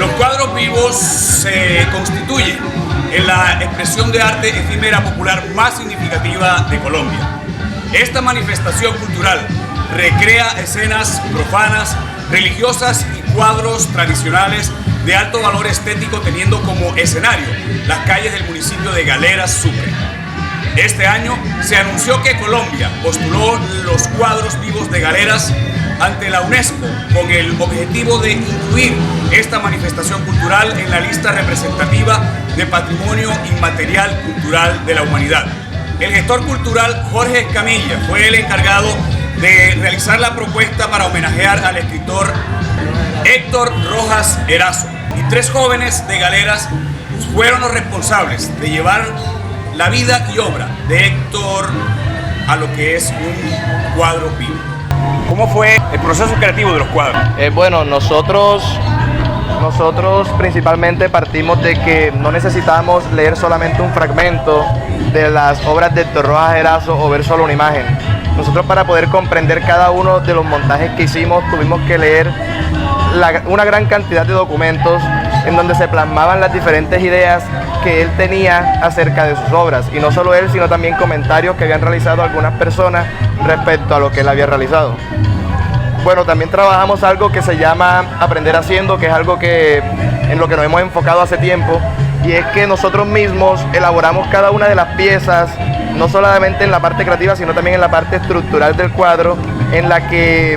Los cuadros vivos se constituyen en la expresión de arte efímera popular más significativa de Colombia. Esta manifestación cultural recrea escenas profanas, religiosas y cuadros tradicionales de alto valor estético, teniendo como escenario las calles del municipio de Galeras, Sucre. Este año se anunció que Colombia postuló los cuadros vivos de Galeras ante la UNESCO con el objetivo de incluir esta manifestación cultural en la lista representativa de Patrimonio Inmaterial Cultural de la Humanidad. El gestor cultural Jorge Escamilla fue el encargado de realizar la propuesta para homenajear al escritor Héctor Rojas Erazo. Y 3 jóvenes de Galeras fueron los responsables de llevar la vida y obra de Héctor a lo que es un cuadro vivo. ¿Cómo fue el proceso creativo de los cuadros? Bueno, nosotros principalmente partimos de que no necesitábamos leer solamente un fragmento de las obras de Héctor Rojas Erazo o ver solo una imagen. Nosotros, para poder comprender cada uno de los montajes que hicimos, tuvimos que leer una gran cantidad de documentos en donde se plasmaban las diferentes ideas que él tenía acerca de sus obras, y no solo él, sino también comentarios que habían realizado algunas personas respecto a lo que él había realizado. Bueno, también trabajamos algo que se llama Aprender Haciendo, que es algo en lo que nos hemos enfocado hace tiempo, y es que nosotros mismos elaboramos cada una de las piezas, no solamente en la parte creativa, sino también en la parte estructural del cuadro, en la que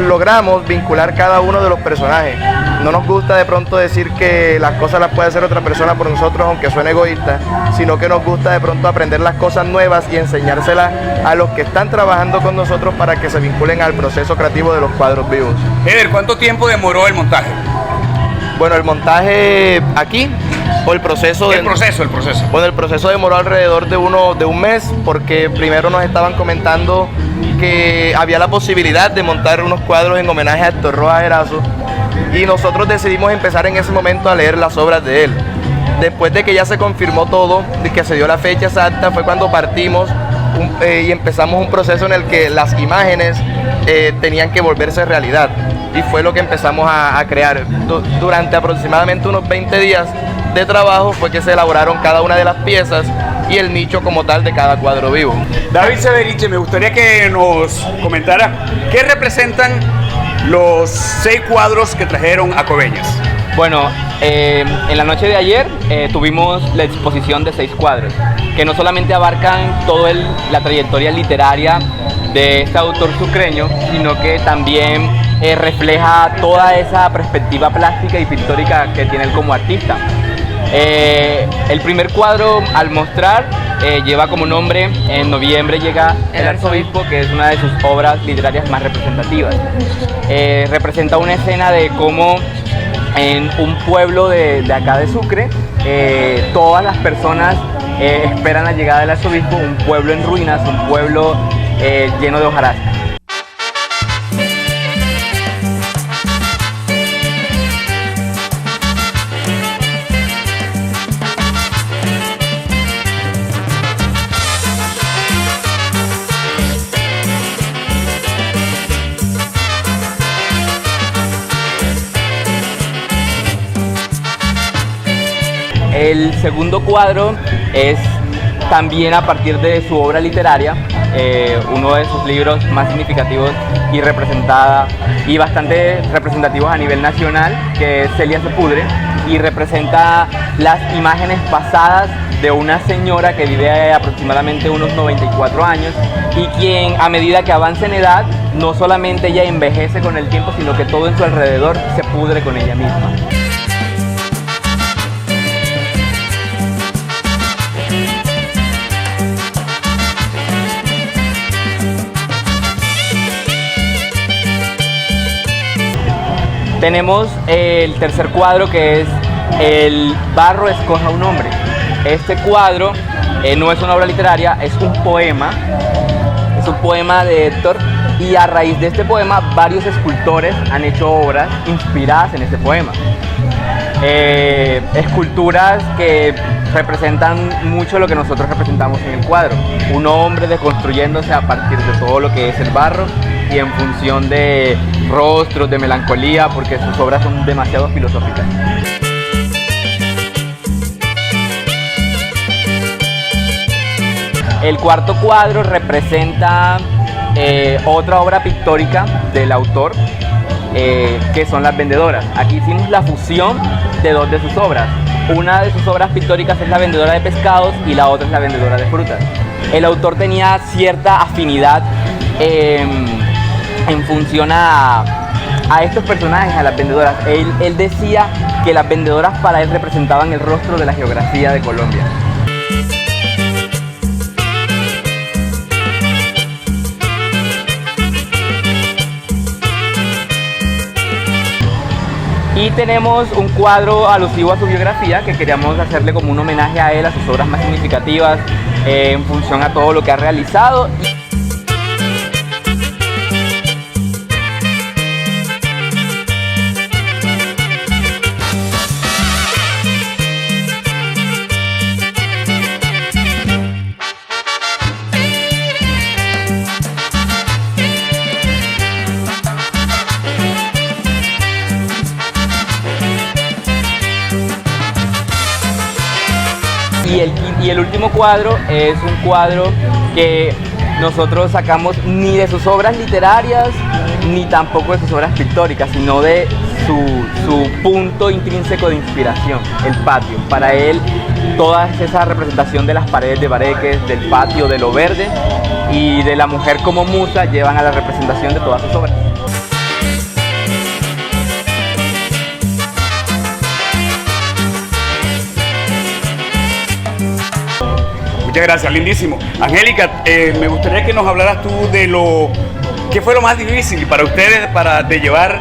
logramos vincular cada uno de los personajes. No nos gusta de pronto decir que las cosas las puede hacer otra persona por nosotros, aunque suene egoísta, sino que nos gusta de pronto aprender las cosas nuevas y enseñárselas a los que están trabajando con nosotros para que se vinculen al proceso creativo de los cuadros vivos. Eder, ¿cuánto tiempo demoró el montaje? Bueno, el montaje aquí, o el proceso... El proceso. Bueno, el proceso demoró alrededor de un mes, porque primero nos estaban comentando que había la posibilidad de montar unos cuadros en homenaje a Héctor Rojas Erazo, y nosotros decidimos empezar en ese momento a leer las obras de él. Después de que ya se confirmó todo, de que se dio la fecha exacta, fue cuando partimos y empezamos un proceso en el que las imágenes tenían que volverse realidad, y fue lo que empezamos a crear. Durante aproximadamente unos 20 días de trabajo fue que se elaboraron cada una de las piezas y el nicho como tal de cada cuadro vivo. David Severiche, me gustaría que nos comentara qué representan los 6 cuadros que trajeron a Coveñas. Bueno, en la noche de ayer tuvimos la exposición de 6 cuadros, que no solamente abarcan toda la trayectoria literaria de este autor sucreño, sino que también refleja toda esa perspectiva plástica y pictórica que tiene él como artista. El primer cuadro al mostrar lleva como nombre En noviembre llega el arzobispo, que es una de sus obras literarias más representativas. Representa una escena de cómo en un pueblo de acá de Sucre, todas las personas esperan la llegada del arzobispo, un pueblo en ruinas, un pueblo lleno de hojarasca. El segundo cuadro es también a partir de su obra literaria, uno de sus libros más significativos y bastante representativos a nivel nacional, que es Celia se pudre, y representa las imágenes pasadas de una señora que vive aproximadamente unos 94 años y quien, a medida que avanza en edad, no solamente ella envejece con el tiempo, sino que todo en su alrededor se pudre con ella misma. Tenemos el tercer cuadro, que es El barro escoja un hombre. Este cuadro no es una obra literaria, es un poema de Héctor, y a raíz de este poema varios escultores han hecho obras inspiradas en este poema. Esculturas que representan mucho lo que nosotros representamos en el cuadro, un hombre deconstruyéndose a partir de todo lo que es el barro y en función de rostros, de melancolía, porque sus obras son demasiado filosóficas. El cuarto cuadro representa otra obra pictórica del autor, que son Las Vendedoras. Aquí hicimos la fusión de dos de sus obras. Una de sus obras pictóricas es La Vendedora de Pescados y la otra es La Vendedora de Frutas. El autor tenía cierta afinidad en función a estos personajes, a las vendedoras. Él decía que las vendedoras para él representaban el rostro de la geografía de Colombia. Y tenemos un cuadro alusivo a su biografía que queríamos hacerle como un homenaje a él, a sus obras más significativas, en función a todo lo que ha realizado. Y el último cuadro es un cuadro que nosotros sacamos ni de sus obras literarias ni tampoco de sus obras pictóricas, sino de su punto intrínseco de inspiración, el patio. Para él, toda esa representación de las paredes de Bareques, del patio, de lo verde y de la mujer como musa llevan a la representación de todas sus obras. Muchas gracias, lindísimo. Angélica, me gustaría que nos hablaras tú de qué fue lo más difícil para ustedes de llevar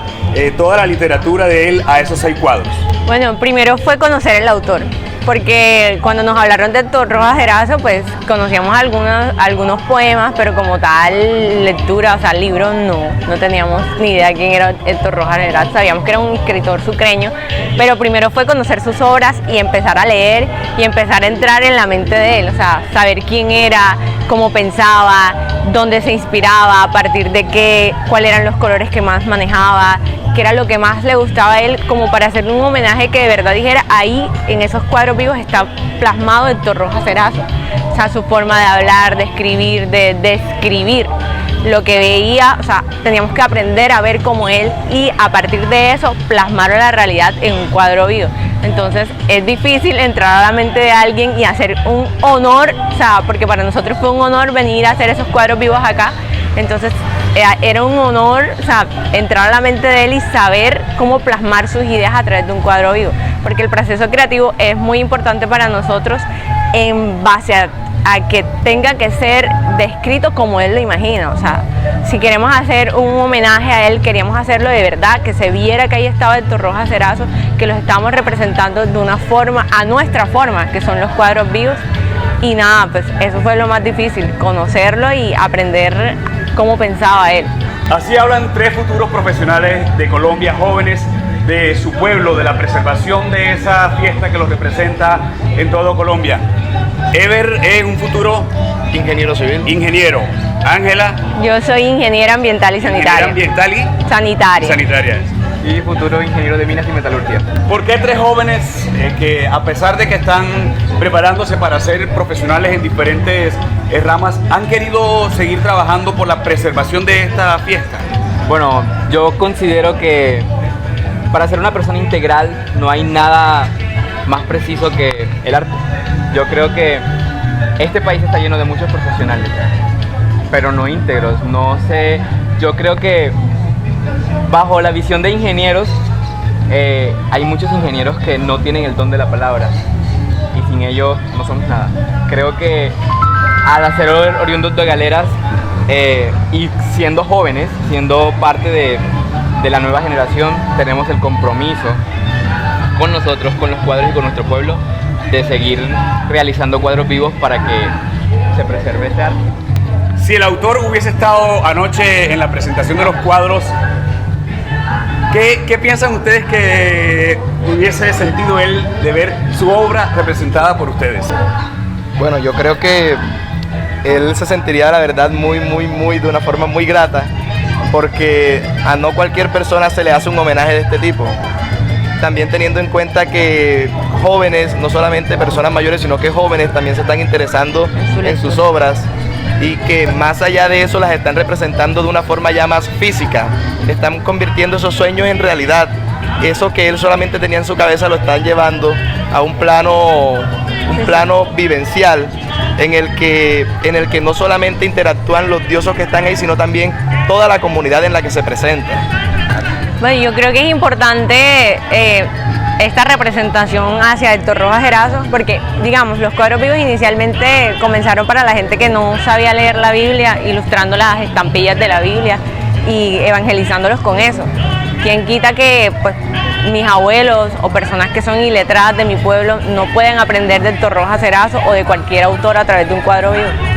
toda la literatura de él a esos 6 cuadros. Bueno, primero fue conocer el autor, porque cuando nos hablaron de Héctor Rojas Erazo, pues conocíamos algunos poemas, pero como tal lectura, o sea, libros, no teníamos ni idea quién era Héctor Rojas Erazo. Sabíamos que era un escritor sucreño, pero primero fue conocer sus obras y empezar a leer y empezar a entrar en la mente de él, o sea, saber quién era, cómo pensaba, dónde se inspiraba, a partir de qué, cuáles eran los colores que más manejaba, qué era lo que más le gustaba a él, como para hacerle un homenaje que de verdad dijera, ahí en esos cuadros vivos está plasmado Héctor Rojas Erazo. O sea, su forma de hablar, de escribir, de describir lo que veía, o sea, teníamos que aprender a ver como él y a partir de eso plasmar la realidad en un cuadro vivo. Entonces es difícil entrar a la mente de alguien y hacer un honor, o sea, porque para nosotros fue un honor venir a hacer esos cuadros vivos acá. Entonces era un honor, o sea, entrar a la mente de él y saber cómo plasmar sus ideas a través de un cuadro vivo, porque el proceso creativo es muy importante para nosotros en base a que tenga que ser descrito como él lo imagina. O sea, si queremos hacer un homenaje a él, queríamos hacerlo de verdad, que se viera que ahí estaba Héctor Rojas Erazo, que los estamos representando de una forma, a nuestra forma, que son los cuadros vivos. Y nada, pues eso fue lo más difícil, conocerlo y aprender cómo pensaba él. Así hablan 3 futuros profesionales de Colombia, jóvenes de su pueblo, de la preservación de esa fiesta que los representa en todo Colombia. Ever es un futuro Ingeniero civil. ingeniero. Ángela. Yo soy ingeniera ambiental y sanitaria. Ingeniera ambiental y Sanitaria. Y futuro ingeniero de minas y metalurgia. ¿Por qué 3 jóvenes que a pesar de que están preparándose para ser profesionales en diferentes ramas, han querido seguir trabajando por la preservación de esta fiesta? Bueno, yo considero que para ser una persona integral no hay nada más preciso que el arte. Yo creo que este país está lleno de muchos profesionales, pero no íntegros. No sé, yo creo que bajo la visión de ingenieros, hay muchos ingenieros que no tienen el don de la palabra y sin ellos no somos nada. Creo que al ser oriundos de Galeras y siendo jóvenes, siendo parte de la nueva generación, tenemos el compromiso con nosotros, con los cuadros y con nuestro pueblo, de seguir realizando cuadros vivos para que se preserve este arte. Si el autor hubiese estado anoche en la presentación de los cuadros, ¿qué piensan ustedes que hubiese sentido él de ver su obra representada por ustedes? Bueno, yo creo que él se sentiría, la verdad, muy, de una forma muy grata, porque a no cualquier persona se le hace un homenaje de este tipo. También teniendo en cuenta que jóvenes, no solamente personas mayores, sino que jóvenes también se están interesando en sus obras y que más allá de eso las están representando de una forma ya más física, están convirtiendo esos sueños en realidad. Eso que él solamente tenía en su cabeza lo están llevando a un plano vivencial en el que no solamente interactúan los dioses que están ahí, sino también toda la comunidad en la que se presenta. Bueno, yo creo que es importante esta representación hacia Héctor Rojas Erazo, porque, digamos, los cuadros vivos inicialmente comenzaron para la gente que no sabía leer la Biblia, ilustrando las estampillas de la Biblia y evangelizándolos con eso. ¿Quién quita que pues, mis abuelos o personas que son iletradas de mi pueblo no pueden aprender de Héctor Rojas Erazo o de cualquier autor a través de un cuadro vivo?